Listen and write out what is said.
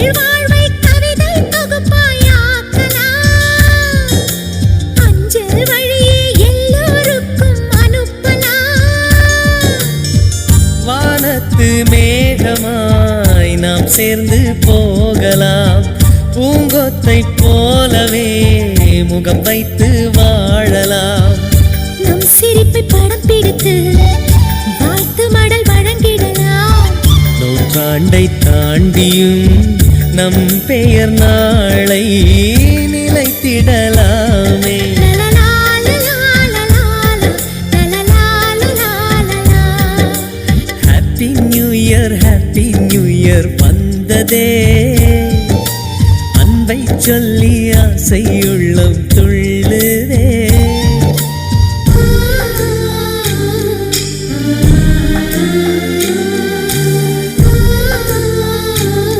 எங்கள் வாழ்வை கவிதை தொகுப்பாயாக்கலாம். அஞ்சல் வழியே எல்லோருக்கும் அனுப்பலாம். வானத்து மேகமாய் நாம் சேர்ந்து போகலாம். பூங்கொத்தை போலவே முகம் வைத்து வாழலாம். நம் சிரிப்பை படம் பிடித்து வாழ்த்து மடல் வழங்கிடலாம். நூற்றாண்டை தாண்டியும் நம் பெயர் நாளை நிலைத்திடலாமே. ஹாப்பி நியூ இயர் வந்ததே. அன்பை சொல்லி ஆசை உள்ளம் துள்ளுதே.